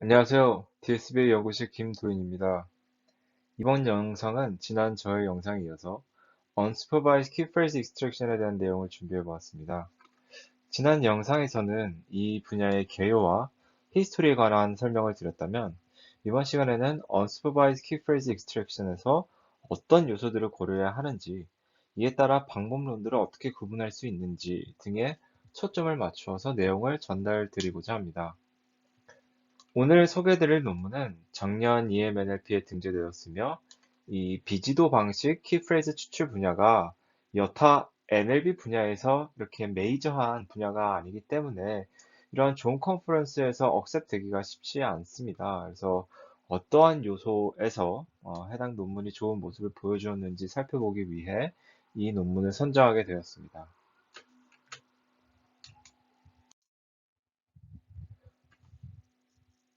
안녕하세요. DSB 연구실 김도인입니다. 이번 영상은 지난 저의 영상에 이어서 Unsupervised Key Phrase Extraction에 대한 내용을 준비해 보았습니다. 지난 영상에서는 이 분야의 개요와 히스토리에 관한 설명을 드렸다면 이번 시간에는 Unsupervised Key Phrase Extraction에서 어떤 요소들을 고려해야 하는지, 이에 따라 방법론들을 어떻게 구분할 수 있는지 등에 초점을 맞추어서 내용을 전달드리고자 합니다. 오늘 소개해드릴 논문은 작년 EMNLP에 등재되었으며 이 비지도 방식 키프레이즈 추출 분야가 여타 NLP 분야에서 이렇게 메이저한 분야가 아니기 때문에 이러한 좋은 컨퍼런스에서 억셉되기가 쉽지 않습니다. 그래서 어떠한 요소에서 해당 논문이 좋은 모습을 보여주었는지 살펴보기 위해 이 논문을 선정하게 되었습니다.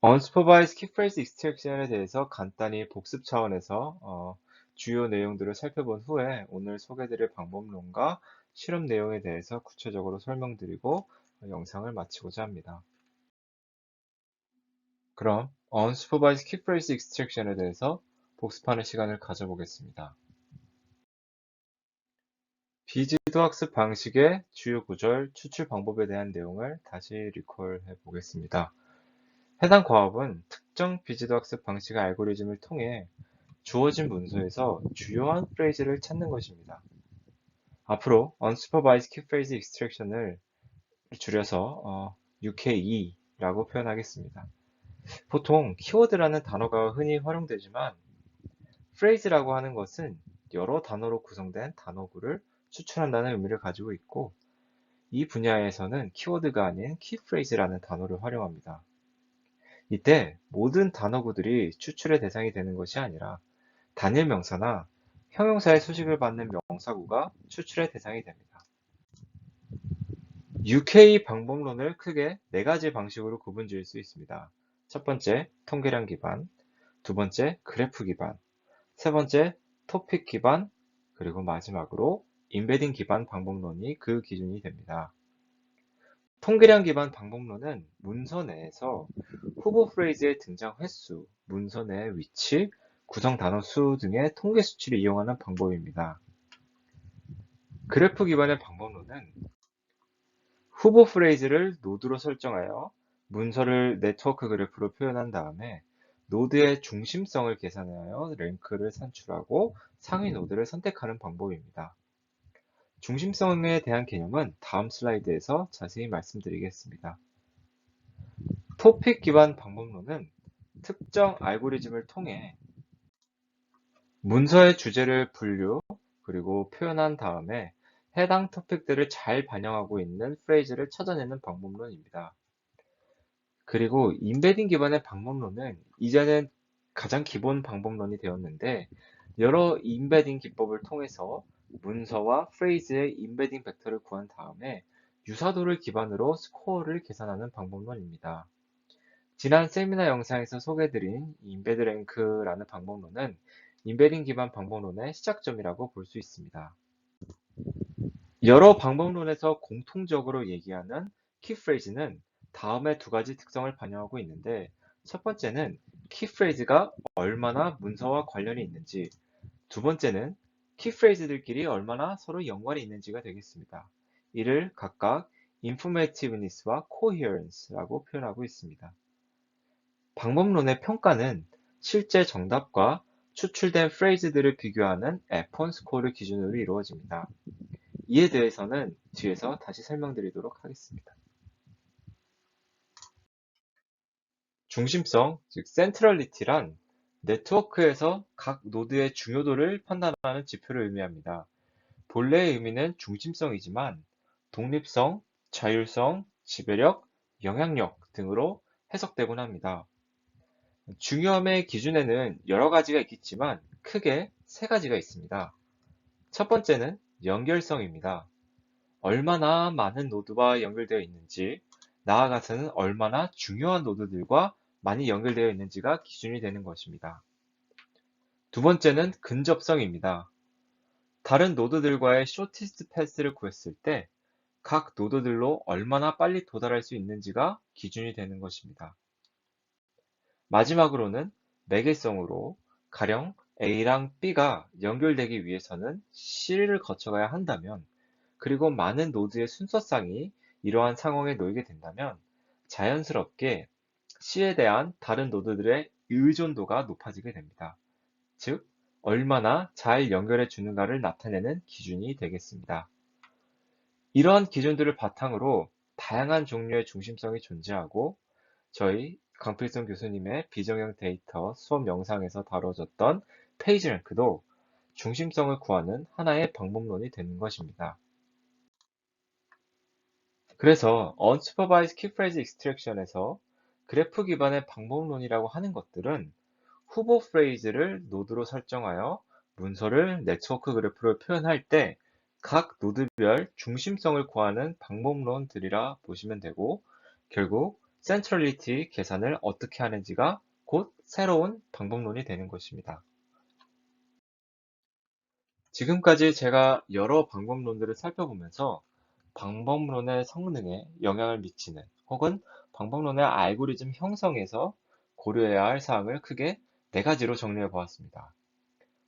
Unsupervised Key Phrase Extraction에 대해서 간단히 복습 차원에서 주요 내용들을 살펴본 후에 오늘 소개드릴 방법론과 실험 내용에 대해서 구체적으로 설명드리고 영상을 마치고자 합니다. 그럼 Unsupervised Key Phrase Extraction에 대해서 복습하는 시간을 가져보겠습니다. 비지도 학습 방식의 주요 구절, 추출 방법에 대한 내용을 다시 리콜해 보겠습니다. 해당 과업은 특정 비지도 학습 방식의 알고리즘을 통해 주어진 문서에서 주요한 프레이즈를 찾는 것입니다. 앞으로 Unsupervised Key Phrase Extraction을 줄여서 UKE라고 표현하겠습니다. 보통 키워드라는 단어가 흔히 활용되지만 phrase라고 하는 것은 여러 단어로 구성된 단어구를 추출한다는 의미를 가지고 있고 이 분야에서는 키워드가 아닌 키프레이즈라는 단어를 활용합니다. 이때 모든 단어구들이 추출의 대상이 되는 것이 아니라 단일 명사나 형용사의 수식을 받는 명사구가 추출의 대상이 됩니다. UK 방법론을 크게 네 가지 방식으로 구분 지을 수 있습니다. 첫 번째, 통계량 기반, 두 번째, 그래프 기반, 세 번째, 토픽 기반, 그리고 마지막으로 인베딩 기반 방법론이 그 기준이 됩니다. 통계량 기반 방법론은 문서 내에서 후보 프레이즈의 등장 횟수, 문서 내의 위치, 구성 단어 수 등의 통계 수치를 이용하는 방법입니다. 그래프 기반의 방법론은 후보 프레이즈를 노드로 설정하여 문서를 네트워크 그래프로 표현한 다음에 노드의 중심성을 계산하여 랭크를 산출하고 상위 노드를 선택하는 방법입니다. 중심성에 대한 개념은 다음 슬라이드에서 자세히 말씀드리겠습니다. 토픽 기반 방법론은 특정 알고리즘을 통해 문서의 주제를 분류 그리고 표현한 다음에 해당 토픽들을 잘 반영하고 있는 프레이즈를 찾아내는 방법론입니다. 그리고 인베딩 기반의 방법론은 이제는 가장 기본 방법론이 되었는데 여러 인베딩 기법을 통해서 문서와 프레이즈의 인베딩 벡터를 구한 다음에 유사도를 기반으로 스코어를 계산하는 방법론입니다. 지난 세미나 영상에서 소개해드린 인베드 랭크라는 방법론은 인베딩 기반 방법론의 시작점이라고 볼 수 있습니다. 여러 방법론에서 공통적으로 얘기하는 키프레이즈는 다음의 두 가지 특성을 반영하고 있는데 첫 번째는 키프레이즈가 얼마나 문서와 관련이 있는지, 두 번째는 키프레이즈들끼리 얼마나 서로 연관이 있는지가 되겠습니다. 이를 각각 informativeness와 coherence라고 표현하고 있습니다. 방법론의 평가는 실제 정답과 추출된 프레이즈들을 비교하는 F1 스코어를 기준으로 이루어집니다. 이에 대해서는 뒤에서 다시 설명드리도록 하겠습니다. 중심성, 즉 센트럴리티란 네트워크에서 각 노드의 중요도를 판단하는 지표를 의미합니다. 본래의 의미는 중심성이지만 독립성, 자율성, 지배력, 영향력 등으로 해석되곤 합니다. 중요함의 기준에는 여러 가지가 있겠지만 크게 세 가지가 있습니다. 첫 번째는 연결성입니다. 얼마나 많은 노드와 연결되어 있는지, 나아가서는 얼마나 중요한 노드들과 많이 연결되어 있는지가 기준이 되는 것입니다. 두 번째는 근접성입니다. 다른 노드들과의 쇼티스트 패스를 구했을 때 각 노드들로 얼마나 빨리 도달할 수 있는지가 기준이 되는 것입니다. 마지막으로는 매개성으로 가령 A랑 B가 연결되기 위해서는 C를 거쳐가야 한다면, 그리고 많은 노드의 순서상이 이러한 상황에 놓이게 된다면 자연스럽게 C에 대한 다른 노드들의 의존도가 높아지게 됩니다. 즉, 얼마나 잘 연결해 주는가를 나타내는 기준이 되겠습니다. 이러한 기준들을 바탕으로 다양한 종류의 중심성이 존재하고, 저희 강필성 교수님의 비정형 데이터 수업 영상에서 다뤄졌던 페이지랭크도 중심성을 구하는 하나의 방법론이 되는 것입니다. 그래서 Unsupervised Key Phrase Extraction에서 그래프 기반의 방법론이라고 하는 것들은 후보 프레이즈를 노드로 설정하여 문서를 네트워크 그래프를 표현할 때 각 노드별 중심성을 구하는 방법론들이라 보시면 되고, 결국 센트럴리티 계산을 어떻게 하는지가 곧 새로운 방법론이 되는 것입니다. 지금까지 제가 여러 방법론들을 살펴보면서 방법론의 성능에 영향을 미치는, 혹은 방법론의 알고리즘 형성에서 고려해야 할 사항을 크게 네 가지로 정리해 보았습니다.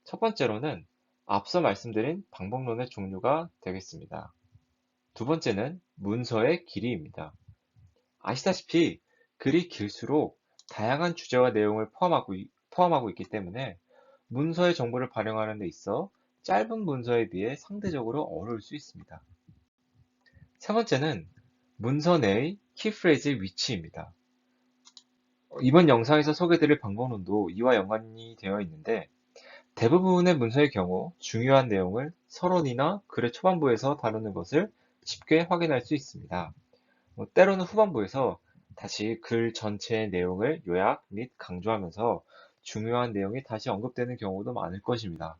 첫 번째로는 앞서 말씀드린 방법론의 종류가 되겠습니다. 두 번째는 문서의 길이입니다. 아시다시피 글이 길수록 다양한 주제와 내용을 포함하고 있기 때문에 문서의 정보를 반영하는 데 있어 짧은 문서에 비해 상대적으로 어려울 수 있습니다. 세 번째는 문서 내의 키프레이즈의 위치입니다. 이번 영상에서 소개드릴 방법론도 이와 연관이 되어 있는데, 대부분의 문서의 경우 중요한 내용을 서론이나 글의 초반부에서 다루는 것을 쉽게 확인할 수 있습니다. 때로는 후반부에서 다시 글 전체의 내용을 요약 및 강조하면서 중요한 내용이 다시 언급되는 경우도 많을 것입니다.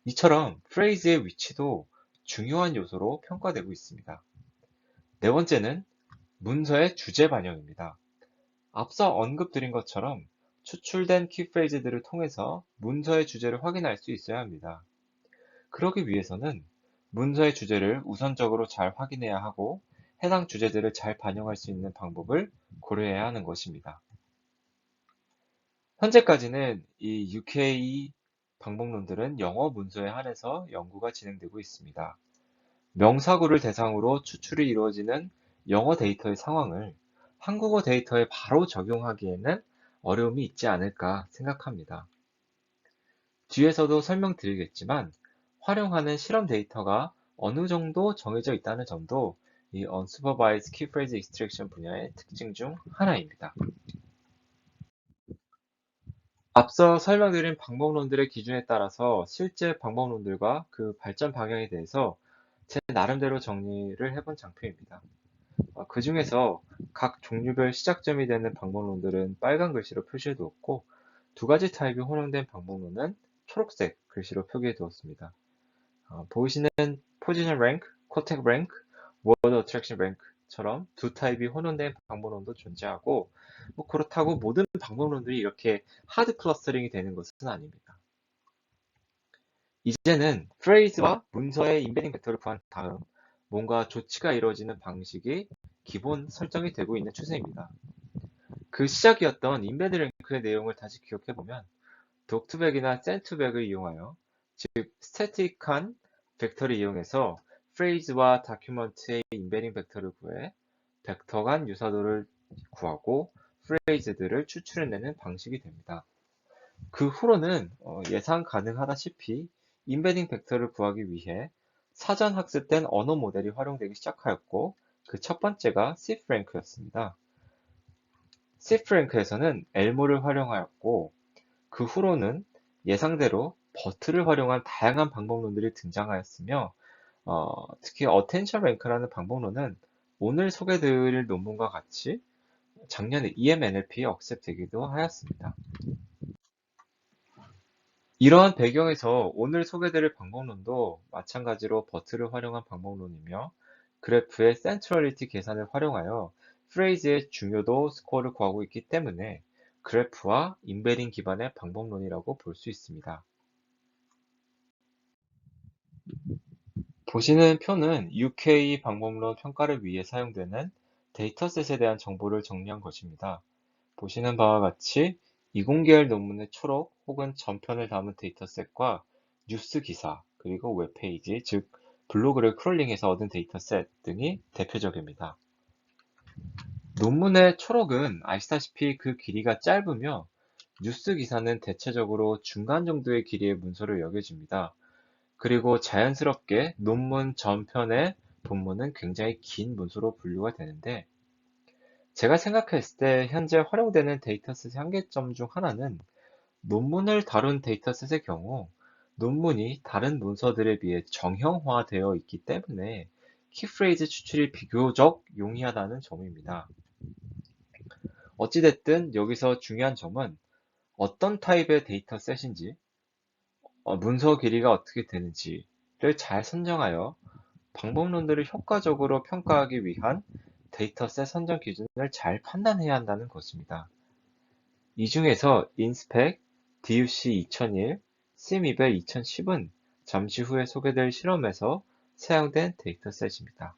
이처럼 프레이즈의 위치도 중요한 요소로 평가되고 있습니다. 네 번째는 문서의 주제 반영입니다. 앞서 언급드린 것처럼 추출된 키프레이즈들을 통해서 문서의 주제를 확인할 수 있어야 합니다. 그러기 위해서는 문서의 주제를 우선적으로 잘 확인해야 하고, 해당 주제들을 잘 반영할 수 있는 방법을 고려해야 하는 것입니다. 현재까지는 이 UK 방법론들은 영어 문서에 한해서 연구가 진행되고 있습니다. 명사구를 대상으로 추출이 이루어지는 영어 데이터의 상황을 한국어 데이터에 바로 적용하기에는 어려움이 있지 않을까 생각합니다. 뒤에서도 설명드리겠지만 활용하는 실험 데이터가 어느 정도 정해져 있다는 점도 이 Unsupervised Key Phrase Extraction 분야의 특징 중 하나입니다. 앞서 설명드린 방법론들의 기준에 따라서 실제 방법론들과 그 발전 방향에 대해서 제 나름대로 정리를 해본 장표입니다. 그 중에서 각 종류별 시작점이 되는 방법론들은 빨간 글씨로 표시해 두었고, 두 가지 타입이 혼용된 방법론은 초록색 글씨로 표기해 두었습니다. 보이시는 포지션 랭크, 코텍 랭크, 워드 어트랙션 랭크처럼 두 타입이 혼용된 방법론도 존재하고, 그렇다고 모든 방법론들이 이렇게 하드 클러스터링이 되는 것은 아닙니다. 이제는 프레이즈와 문서의 인베딩 벡터를 구한 다음 뭔가 조치가 이루어지는 방식이 기본 설정이 되고 있는 추세입니다. 그 시작이었던 인베드 랭크의 내용을 다시 기억해보면 독투백이나 센투백을 이용하여, 즉 스태틱한 벡터를 이용해서 프레이즈와 다큐먼트의 인베딩 벡터를 구해 벡터 간 유사도를 구하고 프레이즈들을 추출해내는 방식이 됩니다. 그 후로는 예상 가능하다시피 인베딩 벡터를 구하기 위해 사전 학습된 언어 모델이 활용되기 시작하였고, 그 첫 번째가 Cfrank였습니다. Cfrank에서는 엘모를 활용하였고, 그 후로는 예상대로 버트를 활용한 다양한 방법론들이 등장하였으며, 특히 Attention Rank라는 방법론은 오늘 소개드릴 논문과 같이 작년에 EMNLP에 억셉되기도 하였습니다. 이러한 배경에서 오늘 소개드릴 방법론도 마찬가지로 버트를 활용한 방법론이며, 그래프의 센트럴리티 계산을 활용하여 프레이즈의 중요도 스코어를 구하고 있기 때문에 그래프와 인베딩 기반의 방법론이라고 볼 수 있습니다. 보시는 표는 UK 방법론 평가를 위해 사용되는 데이터셋에 대한 정보를 정리한 것입니다. 보시는 바와 같이 이공계열 논문의 초록 혹은 전편을 담은 데이터셋과 뉴스 기사, 그리고 웹페이지, 즉 블로그를 크롤링해서 얻은 데이터셋 등이 대표적입니다. 논문의 초록은 아시다시피 그 길이가 짧으며 뉴스 기사는 대체적으로 중간 정도의 길이의 문서로 여겨집니다. 그리고 자연스럽게 논문 전편의 본문은 굉장히 긴 문서로 분류가 되는데, 제가 생각했을 때 현재 활용되는 데이터셋의 한계점 중 하나는 논문을 다룬 데이터셋의 경우 논문이 다른 문서들에 비해 정형화되어 있기 때문에 키프레이즈 추출이 비교적 용이하다는 점입니다. 어찌됐든 여기서 중요한 점은 어떤 타입의 데이터셋인지, 문서 길이가 어떻게 되는지를 잘 선정하여 방법론들을 효과적으로 평가하기 위한 데이터셋 선정 기준을 잘 판단해야 한다는 것입니다. 이 중에서 인스펙, DUC 2001, CMIBEL 2010은 잠시 후에 소개될 실험에서 사용된 데이터셋입니다.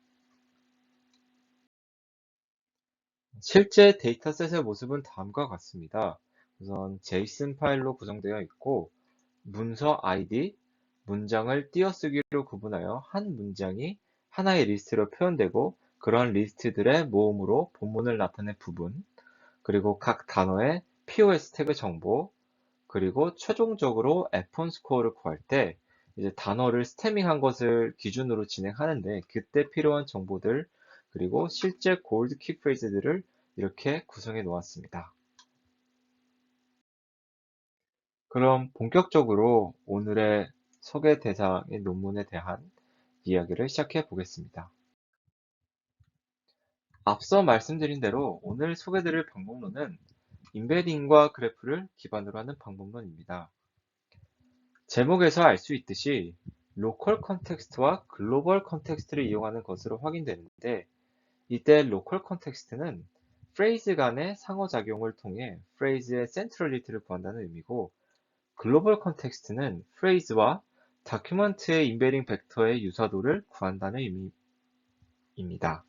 실제 데이터셋의 모습은 다음과 같습니다. 우선 JSON 파일로 구성되어 있고 문서 ID, 문장을 띄어쓰기로 구분하여 한 문장이 하나의 리스트로 표현되고 그런 리스트들의 모음으로 본문을 나타낸 부분, 그리고 각 단어의 POS 태그 정보, 그리고 최종적으로 F1 스코어를 구할 때 이제 단어를 스태밍한 것을 기준으로 진행하는데 그때 필요한 정보들, 그리고 실제 골드 키프레이즈들을 이렇게 구성해 놓았습니다. 그럼 본격적으로 오늘의 소개 대상의 논문에 대한 이야기를 시작해 보겠습니다. 앞서 말씀드린 대로 오늘 소개드릴 방법론은 임베딩과 그래프를 기반으로 하는 방법론입니다. 제목에서 알 수 있듯이 로컬 컨텍스트와 글로벌 컨텍스트를 이용하는 것으로 확인되는데, 이때 로컬 컨텍스트는 프레이즈 간의 상호작용을 통해 프레이즈의 센트럴리티를 구한다는 의미고, 글로벌 컨텍스트는 프레이즈와 다큐먼트의 인베딩 벡터의 유사도를 구한다는 의미입니다.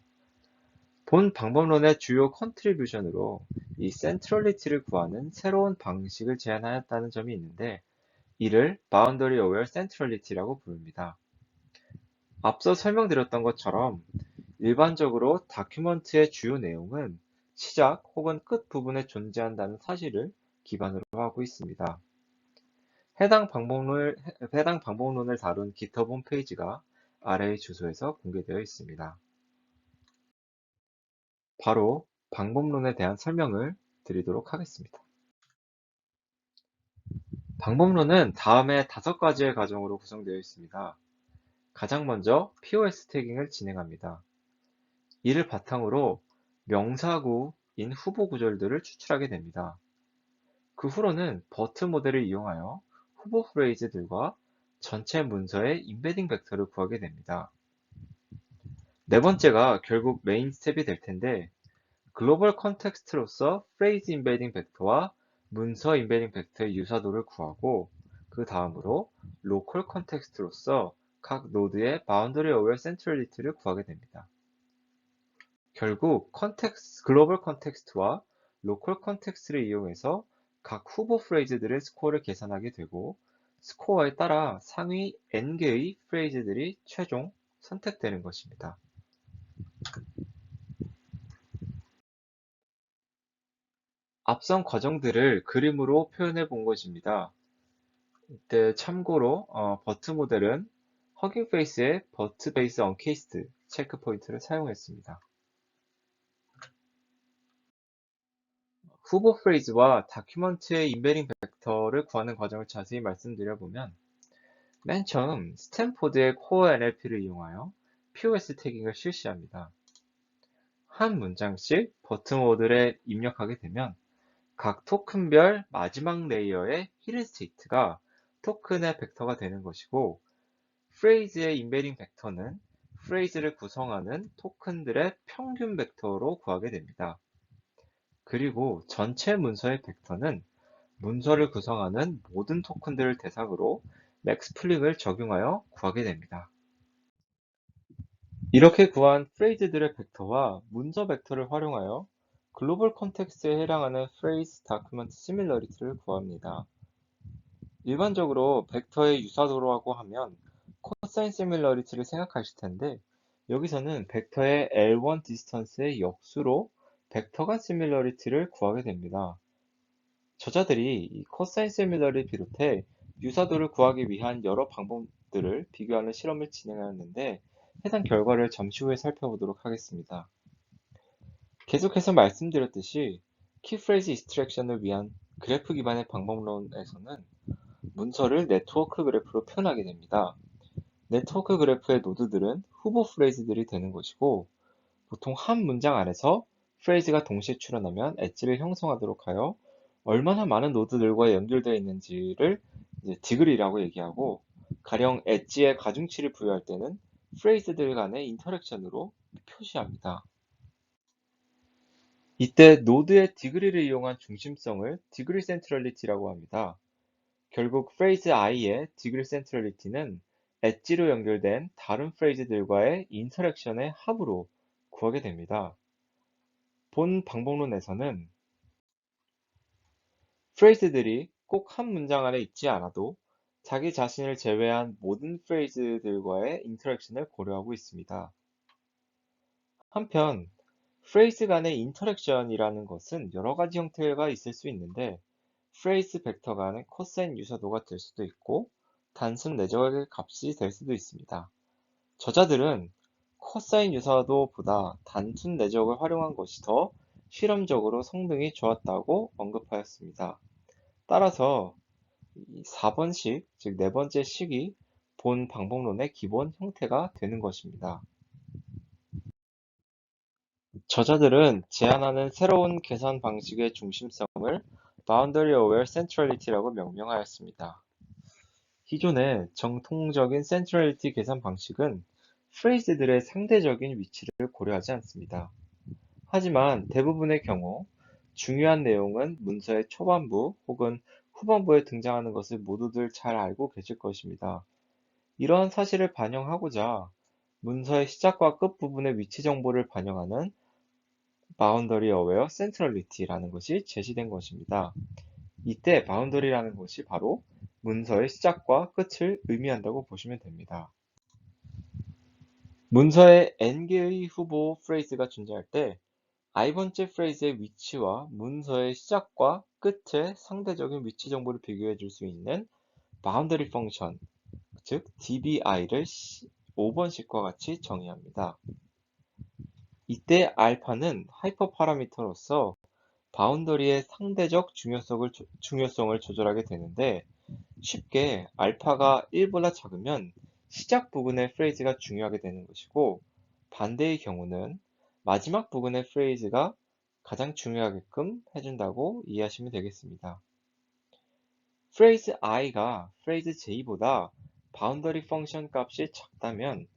본 방법론의 주요 컨트리뷰션으로 이 센트럴리티를 구하는 새로운 방식을 제안하였다는 점이 있는데, 이를 Boundary Aware Centrality라고 부릅니다. 앞서 설명드렸던 것처럼 일반적으로 다큐먼트의 주요 내용은 시작 혹은 끝 부분에 존재한다는 사실을 기반으로 하고 있습니다. 해당 방법론을 다룬 GitHub 홈페이지가 아래의 주소에서 공개되어 있습니다. 바로 방법론에 대한 설명을 드리도록 하겠습니다. 방법론은 다음의 5가지의 과정으로 구성되어 있습니다. 가장 먼저 POS 태깅을 진행합니다. 이를 바탕으로 명사구인 후보 구절들을 추출하게 됩니다. 그 후로는 버트 모델을 이용하여 후보 프레이즈들과 전체 문서의 임베딩 벡터를 구하게 됩니다. 네 번째가 결국 메인 스텝이 될 텐데, 글로벌 컨텍스트로서 프레이즈 임베딩 벡터와 문서 임베딩 벡터의 유사도를 구하고, 그 다음으로 로컬 컨텍스트로서 각 노드의 바운더리 어웨어 센트럴리티를 구하게 됩니다. 결국 글로벌 컨텍스트와 로컬 컨텍스트를 이용해서 각 후보 프레이즈들의 스코어를 계산하게 되고, 스코어에 따라 상위 n개의 프레이즈들이 최종 선택되는 것입니다. 앞선 과정들을 그림으로 표현해 본 것입니다. 이때 참고로 버트 모델은 허깅 페이스의 버트 베이스 언케이스드 체크 포인트를 사용했습니다. 후보 프레이즈와 다큐먼트의 인베딩 벡터를 구하는 과정을 자세히 말씀드려보면, 맨 처음 스탠포드의 코어 NLP를 이용하여 POS 태깅을 실시합니다. 한 문장씩 버튼 모듈에 입력하게 되면 각 토큰별 마지막 레이어의 히든 스테이트가 토큰의 벡터가 되는 것이고, 프레이즈의 인베딩 벡터는 프레이즈를 구성하는 토큰들의 평균 벡터로 구하게 됩니다. 그리고 전체 문서의 벡터는 문서를 구성하는 모든 토큰들을 대상으로 맥스플링을 적용하여 구하게 됩니다. 이렇게 구한 프레이즈들의 벡터와 문서 벡터를 활용하여 글로벌 컨텍스트에 해당하는 phrase document similarity를 구합니다. 일반적으로 벡터의 유사도라고 하면 코사인 시뮬러리티를 생각하실 텐데 여기서는 벡터의 L1 디스턴스의 역수로 벡터 간 시뮬러리티를 구하게 됩니다. 저자들이 이 코사인 시뮬러를 비롯해 유사도를 구하기 위한 여러 방법들을 비교하는 실험을 진행하였는데 해당 결과를 잠시 후에 살펴보도록 하겠습니다. 계속해서 말씀드렸듯이 키프레이즈 익스트랙션을 위한 그래프 기반의 방법론에서는 문서를 네트워크 그래프로 표현하게 됩니다. 네트워크 그래프의 노드들은 후보 프레이즈들이 되는 것이고 보통 한 문장 안에서 프레이즈가 동시에 출현하면 엣지를 형성하도록 하여 얼마나 많은 노드들과 연결되어 있는지를 디그리라고 얘기하고 가령 엣지에 가중치를 부여할 때는 프레이즈들 간의 인터랙션으로 표시합니다. 이때 노드의 디그리를 이용한 중심성을 디그리 센트럴리티라고 합니다. 결국 phrase i의 디그리 센트럴리티는 엣지로 연결된 다른 phrase들과의 인터랙션의 합으로 구하게 됩니다. 본 방법론에서는 phrase들이 꼭 한 문장 안에 있지 않아도 자기 자신을 제외한 모든 phrase들과의 인터랙션을 고려하고 있습니다. 한편 phrase 간의 인터랙션이라는 것은 여러 가지 형태가 있을 수 있는데 phrase 벡터 간의 코사인 유사도가 될 수도 있고 단순 내적의 값이 될 수도 있습니다. 저자들은 코사인 유사도보다 단순 내적을 활용한 것이 더 실험적으로 성능이 좋았다고 언급하였습니다. 따라서 4번식, 즉 네 번째 식이 본 방법론의 기본 형태가 되는 것입니다. 저자들은 제안하는 새로운 계산 방식의 중심성을 Boundary Aware Centrality라고 명명하였습니다. 기존의 정통적인 Centrality 계산 방식은 phrase들의 상대적인 위치를 고려하지 않습니다. 하지만 대부분의 경우 중요한 내용은 문서의 초반부 혹은 후반부에 등장하는 것을 모두들 잘 알고 계실 것입니다. 이러한 사실을 반영하고자 문서의 시작과 끝 부분의 위치 정보를 반영하는 Boundary Aware Centrality라는 것이 제시된 것입니다. 이때 boundary라는 것이 바로 문서의 시작과 끝을 의미한다고 보시면 됩니다. 문서에 n개의 후보 phrase가 존재할 때 i번째 phrase의 위치와 문서의 시작과 끝의 상대적인 위치 정보를 비교해 줄 수 있는 boundary function, 즉 dbi를 5번식과 같이 정의합니다. 이때 알파는 하이퍼 파라미터로서 바운더리의 상대적 중요성을 조절하게 되는데 쉽게 알파가 1보다 작으면 시작 부분의 프레이즈가 중요하게 되는 것이고 반대의 경우는 마지막 부분의 프레이즈가 가장 중요하게끔 해준다고 이해하시면 되겠습니다. 프레이즈 i가 프레이즈 j보다 바운더리 펑션 값이 작다면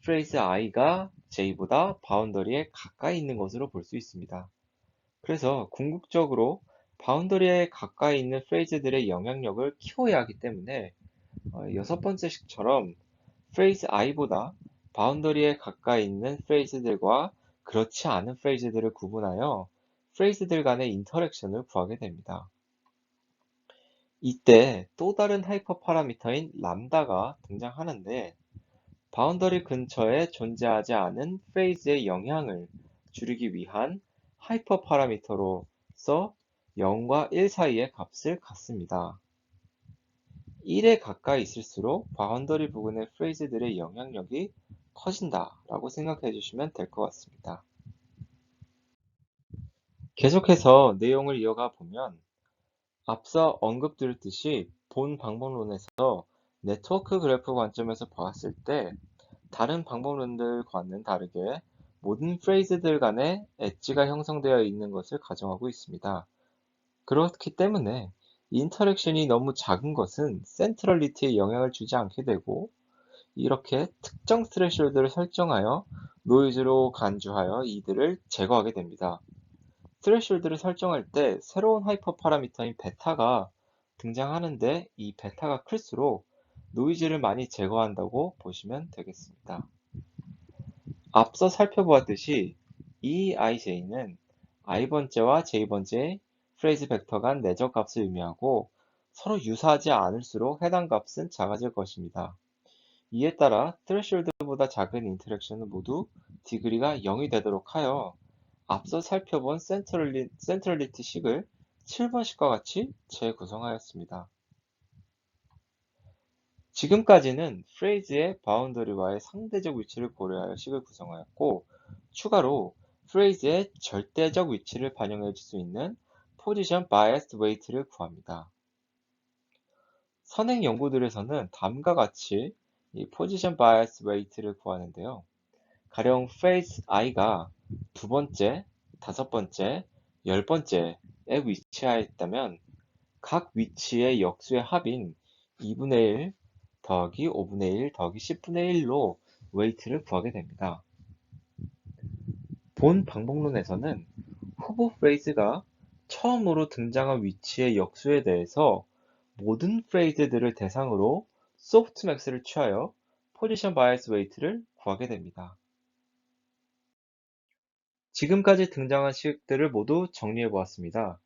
프레이즈 i가 j보다 바운더리에 가까이 있는 것으로 볼 수 있습니다. 그래서 궁극적으로 바운더리에 가까이 있는 프레이즈들의 영향력을 키워야 하기 때문에 여섯 번째 식처럼 프레이즈 i보다 바운더리에 가까이 있는 프레이즈들과 그렇지 않은 프레이즈들을 구분하여 프레이즈들 간의 인터랙션을 구하게 됩니다. 이때 또 다른 하이퍼 파라미터인 람다가 등장하는데 바운더리 근처에 존재하지 않은 프레이즈의 영향을 줄이기 위한 하이퍼 파라미터로서 0과 1 사이의 값을 갖습니다. 1에 가까이 있을수록 바운더리 부근의 프레이즈들의 영향력이 커진다 라고 생각해 주시면 될 것 같습니다. 계속해서 내용을 이어가 보면 앞서 언급드렸듯이 본 방법론에서 네트워크 그래프 관점에서 봤을 때 다른 방법론들과는 다르게 모든 프레이즈들 간에 엣지가 형성되어 있는 것을 가정하고 있습니다. 그렇기 때문에 인터랙션이 너무 작은 것은 센트럴리티에 영향을 주지 않게 되고 이렇게 특정 스레시홀드를 설정하여 노이즈로 간주하여 이들을 제거하게 됩니다. 스레시홀드를 설정할 때 새로운 하이퍼 파라미터인 베타가 등장하는데 이 베타가 클수록 노이즈를 많이 제거한다고 보시면 되겠습니다. 앞서 살펴보았듯이 이 IJ는 i번째와 j번째의 프레이즈 벡터 간 내적 값을 의미하고 서로 유사하지 않을수록 해당 값은 작아질 것입니다. 이에 따라 threshold보다 작은 인터랙션은 모두 디그리가 0이 되도록 하여 앞서 살펴본 센트럴리티 식을 7번 식과 같이 재구성하였습니다. 지금까지는 프레이즈의 바운더리와의 상대적 위치를 고려하여 식을 구성하였고, 추가로 프레이즈의 절대적 위치를 반영해 줄 수 있는 포지션 바이어스 웨이트를 구합니다. 선행 연구들에서는 다음과 같이 이 포지션 바이어스 웨이트를 구하는데요. 가령 프레이즈 i가 두 번째, 다섯 번째, 열 번째에 위치하였다면 각 위치의 역수의 합인 2분의 1 더하기 5분의 1 더하기 10분의 1로 웨이트를 구하게 됩니다. 본 방법론에서는 후보 프레이즈가 처음으로 등장한 위치의 역수에 대해서 모든 프레이즈들을 대상으로 소프트맥스를 취하여 포지션 바이어스 웨이트를 구하게 됩니다. 지금까지 등장한 식들을 모두 정리해 보았습니다.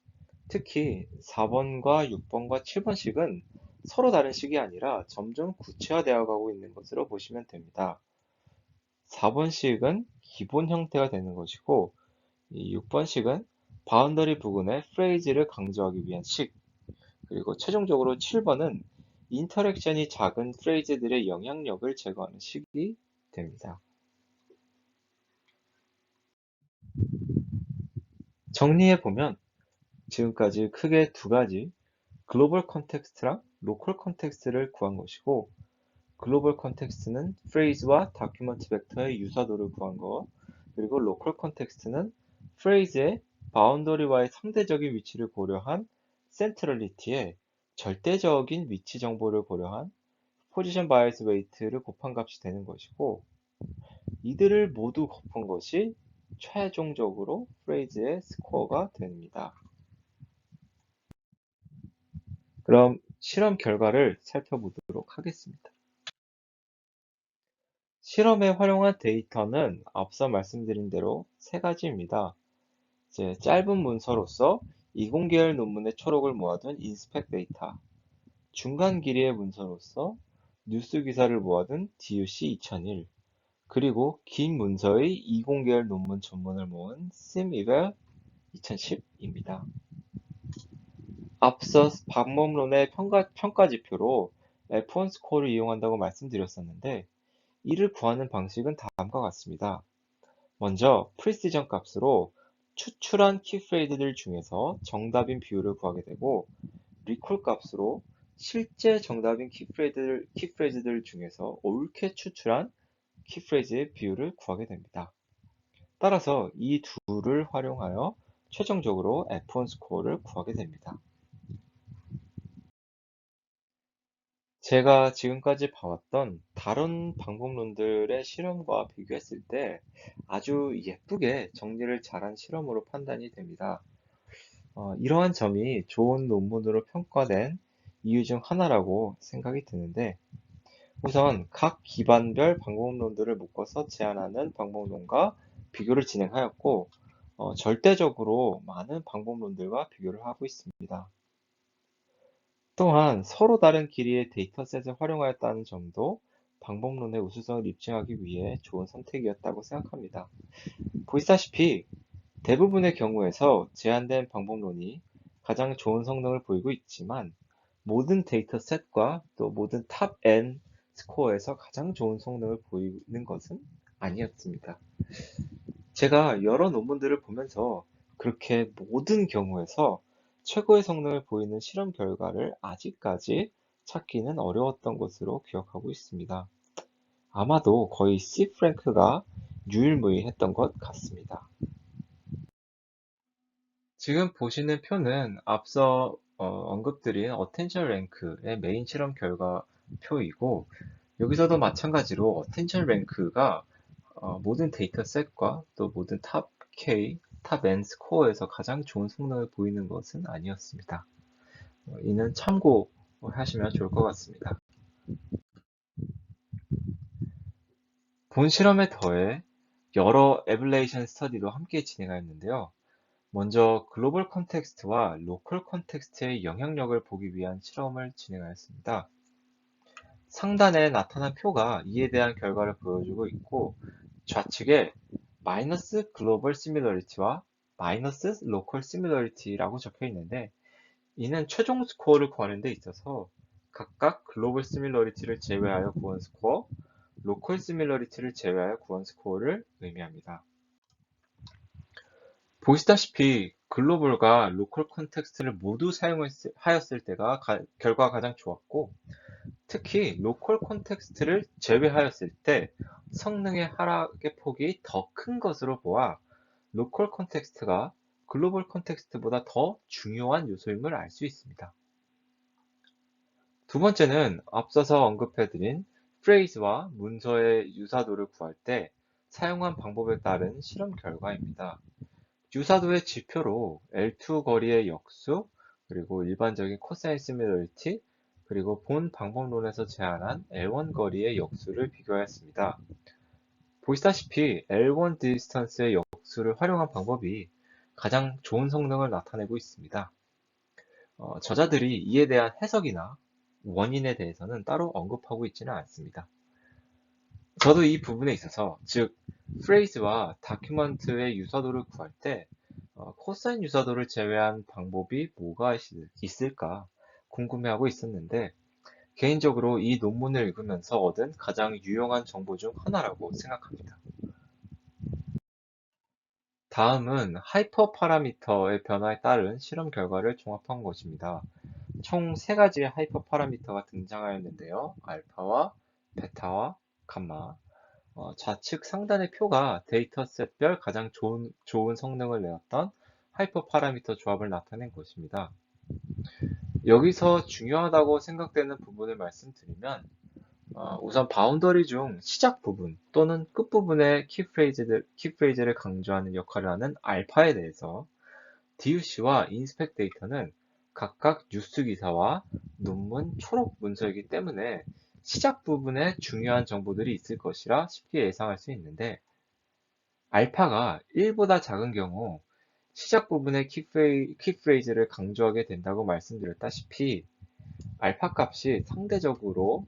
특히 4번과 6번과 7번식은 서로 다른 식이 아니라 점점 구체화되어 가고 있는 것으로 보시면 됩니다. 4번식은 기본 형태가 되는 것이고, 이 6번식은 바운더리 부근의 프레이즈를 강조하기 위한 식, 그리고 최종적으로 7번은 인터랙션이 작은 프레이즈들의 영향력을 제거하는 식이 됩니다. 정리해보면 지금까지 크게 두 가지 글로벌 컨텍스트랑 로컬 컨텍스트를 구한 것이고, 글로벌 컨텍스트는 프레이즈와 다큐먼트 벡터의 유사도를 구한 것, 그리고 로컬 컨텍스트는 프레이즈의 바운더리와의 상대적인 위치를 고려한 센트럴리티의 절대적인 위치 정보를 고려한 포지션 바이어스 웨이트를 곱한 값이 되는 것이고, 이들을 모두 곱한 것이 최종적으로 프레이즈의 스코어가 됩니다. 그럼 실험 결과를 살펴보도록 하겠습니다. 실험에 활용한 데이터는 앞서 말씀드린 대로 세 가지입니다. 짧은 문서로서 20계열 논문의 초록을 모아둔 인스펙 데이터, 중간 길이의 문서로서 뉴스 기사를 모아둔 DUC 2001, 그리고 긴 문서의 20계열 논문 전문을 모은 SimEval 2010입니다. 앞서 방법론의 평가 지표로 F1 스코어를 이용한다고 말씀드렸었는데, 이를 구하는 방식은 다음과 같습니다. 먼저 프리시전 값으로 추출한 키프레이즈들 중에서 정답인 비율을 구하게 되고, 리콜 값으로 실제 정답인 키프레이즈들 중에서 옳게 추출한 키프레이즈의 비율을 구하게 됩니다. 따라서 이 둘을 활용하여 최종적으로 F1 스코어를 구하게 됩니다. 제가 지금까지 봐왔던 다른 방법론들의 실험과 비교했을 때 아주 예쁘게 정리를 잘한 실험으로 판단이 됩니다. 이러한 점이 좋은 논문으로 평가된 이유 중 하나라고 생각이 드는데, 우선 각 기반별 방법론들을 묶어서 제안하는 방법론과 비교를 진행하였고, 절대적으로 많은 방법론들과 비교를 하고 있습니다. 또한 서로 다른 길이의 데이터셋을 활용하였다는 점도 방법론의 우수성을 입증하기 위해 좋은 선택이었다고 생각합니다. 보시다시피 대부분의 경우에서 제한된 방법론이 가장 좋은 성능을 보이고 있지만, 모든 데이터셋과 또 모든 탑 N 스코어에서 가장 좋은 성능을 보이는 것은 아니었습니다. 제가 여러 논문들을 보면서 그렇게 모든 경우에서 최고의 성능을 보이는 실험 결과를 아직까지 찾기는 어려웠던 것으로 기억하고 있습니다. 아마도 거의 C. 프랭크가 유일무이했던 것 같습니다. 지금 보시는 표는 앞서 언급드린 어텐션 랭크의 메인 실험 결과 표이고, 여기서도 마찬가지로 어텐션 랭크가 모든 데이터셋과 또 모든 탑 K, 탑 N 스코어에서 가장 좋은 성능을 보이는 것은 아니었습니다. 이는 참고하시면 좋을 것 같습니다. 본 실험에 더해 여러 에블레이션 스터디도 함께 진행하였는데요. 먼저 글로벌 컨텍스트와 로컬 컨텍스트의 영향력을 보기 위한 실험을 진행하였습니다. 상단에 나타난 표가 이에 대한 결과를 보여주고 있고 좌측에 마이너스 글로벌 시밀러리티와 마이너스 로컬 시밀러리티라고 적혀 있는데 이는 최종 스코어를 구하는 데 있어서 각각 글로벌 시밀러리티를 제외하여 구한 스코어, 로컬 시밀러리티를 제외하여 구한 스코어를 의미합니다. 보시다시피 글로벌과 로컬 컨텍스트를 모두 사용하였을 때가 결과가 가장 좋았고 특히 로컬 컨텍스트를 제외하였을 때 성능의 하락의 폭이 더 큰 것으로 보아 로컬 컨텍스트가 글로벌 컨텍스트보다 더 중요한 요소임을 알 수 있습니다. 두 번째는 앞서서 언급해드린 프레이즈와 문서의 유사도를 구할 때 사용한 방법에 따른 실험 결과입니다. 유사도의 지표로 L2 거리의 역수, 그리고 일반적인 코사인 시밀러리티, 그리고 본 방법론에서 제안한 L1 거리의 역수를 비교하였습니다. 보시다시피 L1 디스턴스의 역수를 활용한 방법이 가장 좋은 성능을 나타내고 있습니다. 저자들이 이에 대한 해석이나 원인에 대해서는 따로 언급하고 있지는 않습니다. 저도 이 부분에 있어서, 즉, 프레이즈와 다큐먼트의 유사도를 구할 때 코사인 유사도를 제외한 방법이 뭐가 있을까 궁금해하고 있었는데 개인적으로 이 논문을 읽으면서 얻은 가장 유용한 정보 중 하나라고 생각합니다. 다음은 하이퍼 파라미터의 변화에 따른 실험 결과를 종합한 것입니다. 총 3가지의 하이퍼 파라미터가 등장하였는데요. 알파와 베타와 감마. 좌측 상단의 표가 데이터셋별 가장 좋은 성능을 내었던 하이퍼 파라미터 조합을 나타낸 것입니다. 여기서 중요하다고 생각되는 부분을 말씀드리면 우선 바운더리 중 시작 부분 또는 끝 부분의 키프레이즈를 강조하는 역할을 하는 알파에 대해서 DUC와 인스펙 데이터는 각각 뉴스 기사와 논문 초록 문서이기 때문에 시작 부분에 중요한 정보들이 있을 것이라 쉽게 예상할 수 있는데 알파가 1보다 작은 경우 시작 부분의 키프레이즈를 강조하게 된다고 말씀드렸다시피 알파 값이 상대적으로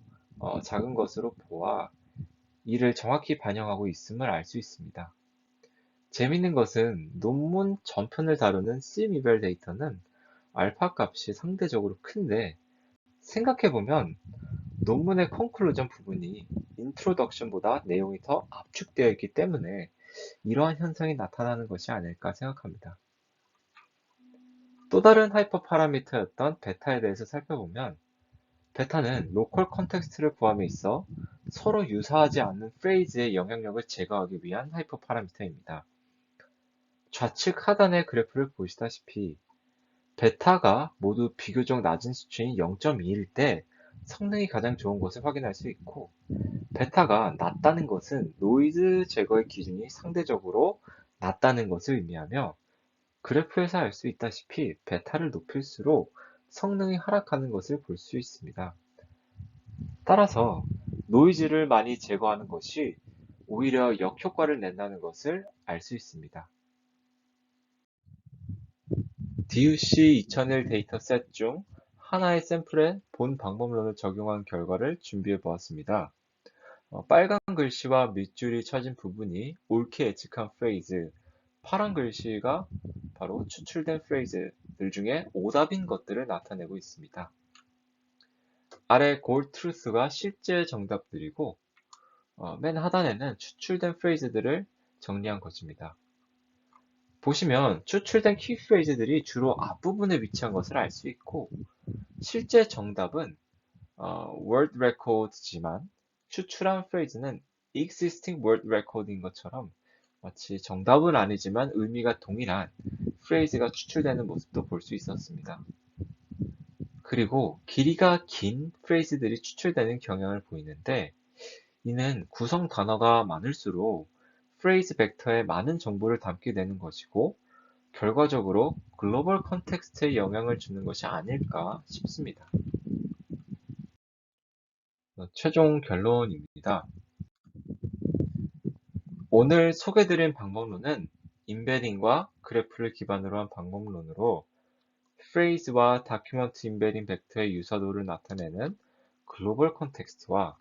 작은 것으로 보아 이를 정확히 반영하고 있음을 알 수 있습니다. 재밌는 것은 논문 전편을 다루는 CMI별 데이터는 알파 값이 상대적으로 큰데 생각해보면 논문의 컨클루전 부분이 인트로덕션보다 내용이 더 압축되어 있기 때문에 이러한 현상이 나타나는 것이 아닐까 생각합니다. 또 다른 하이퍼 파라미터였던 베타에 대해서 살펴보면 베타는 로컬 컨텍스트를 구함에 있어 서로 유사하지 않는 프레이즈의 영향력을 제거하기 위한 하이퍼 파라미터입니다. 좌측 하단의 그래프를 보시다시피 베타가 모두 비교적 낮은 수치인 0.2일 때 성능이 가장 좋은 것을 확인할 수 있고 베타가 낮다는 것은 노이즈 제거의 기준이 상대적으로 낮다는 것을 의미하며 그래프에서 알 수 있다시피 베타를 높일수록 성능이 하락하는 것을 볼 수 있습니다. 따라서 노이즈를 많이 제거하는 것이 오히려 역효과를 낸다는 것을 알 수 있습니다. DUC 2001 데이터셋 중 하나의 샘플에 본 방법론을 적용한 결과를 준비해 보았습니다. 빨간 글씨와 밑줄이 쳐진 부분이 옳게 예측한 프레이즈, 파란 글씨가 바로 추출된 프레이즈들 중에 오답인 것들을 나타내고 있습니다. 아래 골 트루스가 실제 정답들이고 맨 하단에는 추출된 프레이즈들을 정리한 것입니다. 보시면 추출된 키프레이즈들이 주로 앞부분에 위치한 것을 알 수 있고 실제 정답은 World Record지만 추출한 프레이즈는 Existing World Record인 것처럼 마치 정답은 아니지만 의미가 동일한 프레이즈가 추출되는 모습도 볼 수 있었습니다. 그리고 길이가 긴 프레이즈들이 추출되는 경향을 보이는데 이는 구성 단어가 많을수록 프레이즈 벡터에 많은 정보를 담게 되는 것이고 결과적으로 글로벌 컨텍스트에 영향을 주는 것이 아닐까 싶습니다. 최종 결론입니다. 오늘 소개드린 방법론은 인베딩과 그래프를 기반으로 한 방법론으로 프레이즈와 다큐먼트 인베딩 벡터의 유사도를 나타내는 글로벌 컨텍스트와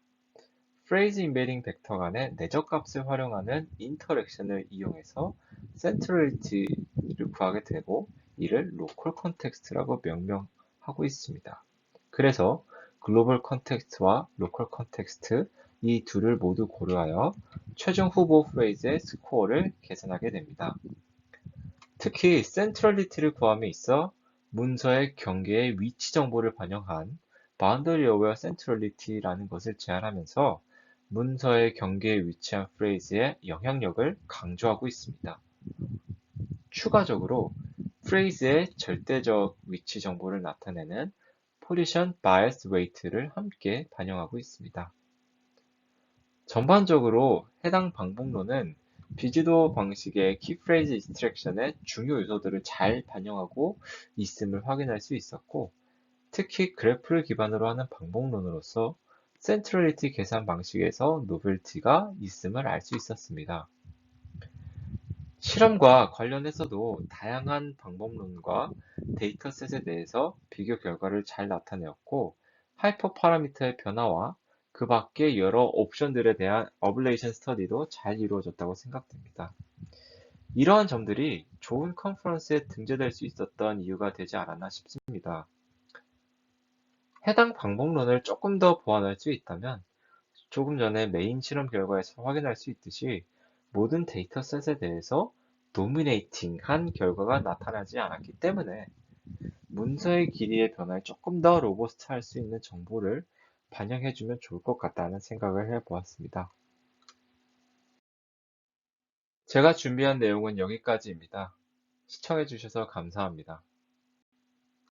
프레이즈 인베딩 벡터 간의 내적 값을 활용하는 인터랙션을 이용해서 센트럴리티를 구하게 되고 이를 로컬 컨텍스트라고 명명하고 있습니다. 그래서 글로벌 컨텍스트와 로컬 컨텍스트 이 둘을 모두 고려하여 최종 후보 프레이즈의 스코어를 계산하게 됩니다. 특히 센트럴리티를 구함에 있어 문서의 경계의 위치 정보를 반영한 Boundary Aware Centrality라는 것을 제안하면서 문서의 경계에 위치한 프레이즈의 영향력을 강조하고 있습니다. 추가적으로 프레이즈의 절대적 위치 정보를 나타내는 Position Bias Weight를 함께 반영하고 있습니다. 전반적으로 해당 방법론은 비지도 방식의 키프레이즈 익스트랙션의 중요 요소들을 잘 반영하고 있음을 확인할 수 있었고, 특히 그래프를 기반으로 하는 방법론으로서 센트럴리티 계산 방식에서 노벨티가 있음을 알 수 있었습니다. 실험과 관련해서도 다양한 방법론과 데이터셋에 대해서 비교 결과를 잘 나타내었고, 하이퍼 파라미터의 변화와 그 밖의 여러 옵션들에 대한 어블레이션 스터디도 잘 이루어졌다고 생각됩니다. 이러한 점들이 좋은 컨퍼런스에 등재될 수 있었던 이유가 되지 않았나 싶습니다. 해당 방법론을 조금 더 보완할 수 있다면 조금 전에 메인 실험 결과에서 확인할 수 있듯이 모든 데이터셋에 대해서 도미네이팅한 결과가 나타나지 않았기 때문에 문서의 길이의 변화에 조금 더 로버스트할 수 있는 정보를 반영해주면 좋을 것 같다는 생각을 해보았습니다. 제가 준비한 내용은 여기까지입니다. 시청해주셔서 감사합니다.